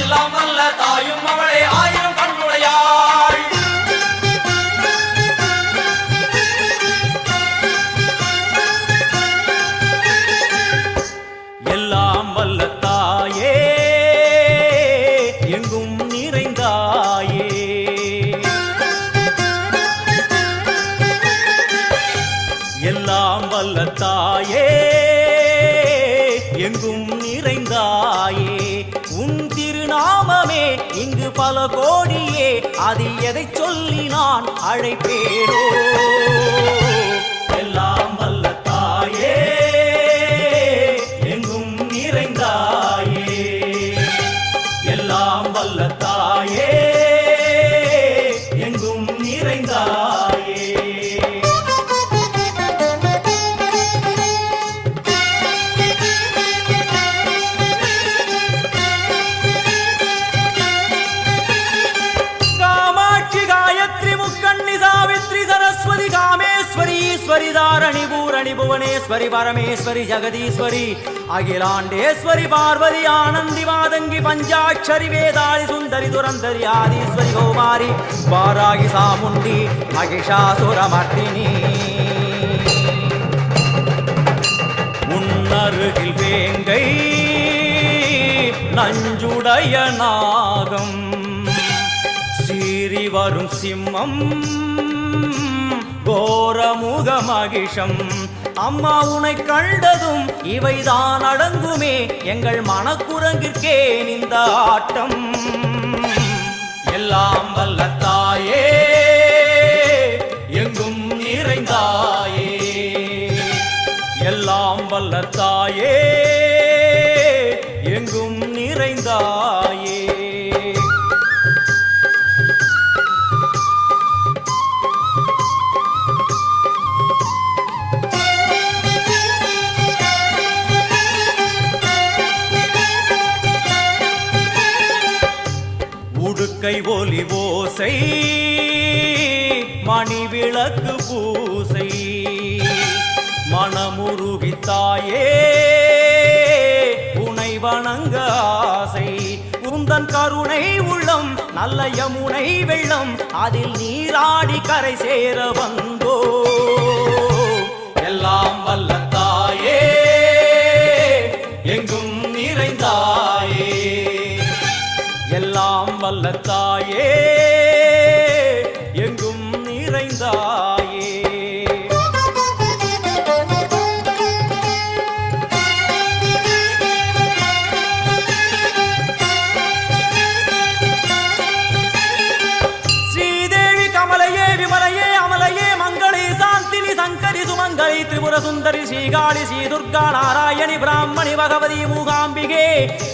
எல்லாம் வல்ல தாயும் அவளே ஆயிரம் கண்ணுடையாள். எல்லாம் வல்ல தாயே எங்கும் நிறைந்தாயே, எல்லாம் வல்ல தாயே எங்கும் நிறைந்தாயே. உன் திருநாமமே இங்கு பல கோடியே, அது எதை சொல்லி நான் அழைப்பேனோ. எல்லாம் வல்ல தாயே எங்கும் நிறைந்தாயே, எல்லாம் வல்ல தாயே எங்கும் நிறைந்தாயே. कामेश्वरी दारणि पूरणि भुवनेश्वरी परमेश्वरी जगदीश्वरी अखिलांडेश्वरी पार्वती आनंदी मादंगी पंचाक्षरी वेदाळि सुंदरी दुरंधरी आदीश्वरी कौमारी वारागी सामुंडी महिषासुरमर्दिनी. உன்னருகில் வேங்கை நஞ்சுடைய நாகம், சீறி வரும் சிம்மம் கோரமுக மகிஷம். அம்மா உனை கண்டதும் இவைதான் அடங்குமே, எங்கள் மனக்குரங்கிற்கே இந்த ஆட்டம். எல்லாம் வல்ல தாயே எங்கும் நிறைந்தாயே, எல்லாம் வல்ல தாயே எங்கும் நிறைந்தாயே. உடுக்கை ஒலி ஓசை மணி விளக்கு பூசை, மனமுருகித்தாயே உனை வணங்க ஆசை. உந்தன் கருணை உள்ளம் நல்ல யமுனை வெள்ளம், அதில் நீராடி கரை சேர வந்தோ. எல்லாம் வல்ல தாயே எங்கும் நிறைந்தாயே, எல்லாம் வல்ல தாயே எங்கும் நிறைந்தாயே. ஸ்ரீதேவி கமலையே விமலையே அமலையே மங்களே சாந்தினி சங்கரி சுமங்கலி திரிபுர சுந்தரி ஸ்ரீகாளி ஸ்ரீ துர்கா நாராயணி பிராமணி பகவதி மூகாம்பிகே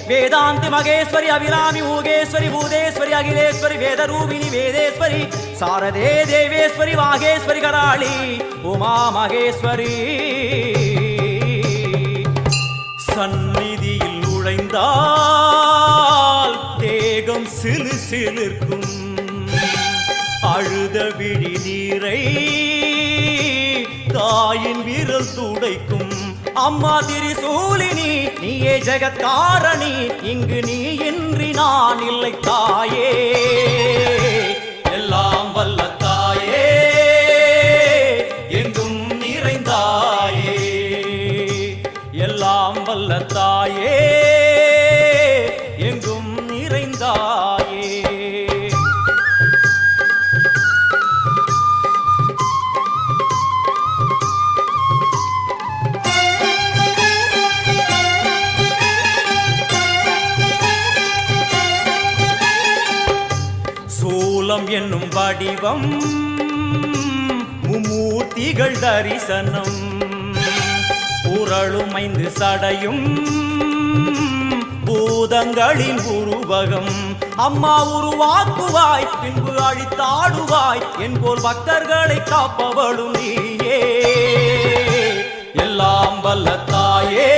வேதாந்தி மகேஸ்வரி அபிராமி மூகேஸ்வரி பூதேஸ்வரி அகிலேஸ்வரி வேதரூபிணி வேதேஸ்வரி சாரதே தேவேஸ்வரி வாகேஸ்வரி கராளி உமா மகேஸ்வரி. சந்நிதியில் நுழைந்தால் தேகம் சிலு சிலிர்க்கும், அழுத விழி நீரை தாயின் விரல் துடைக்கும். அம்மா திரிசூலினி நீயே ஜெகத்காரணி, இங்கு நீ இன்றி நான் இல்லை தாயே. எல்லாம் வல்ல தாயே எங்கும் நிறைந்தாயே, எல்லாம் வல்ல தாயே எங்கும் நிறைந்தாயே. சூலம் என்னும் வடிவம் மும்மூர்த்திகள் தரிசனம், உரளுமைந்து சடையும் பூதங்களின் உருவகம். அம்மா உருவாக்குவாய் பின்பு அழித்தாடுவாய், என்போல் பக்தர்களை காப்பவளும் நீயே. எல்லாம் வல்ல தாயே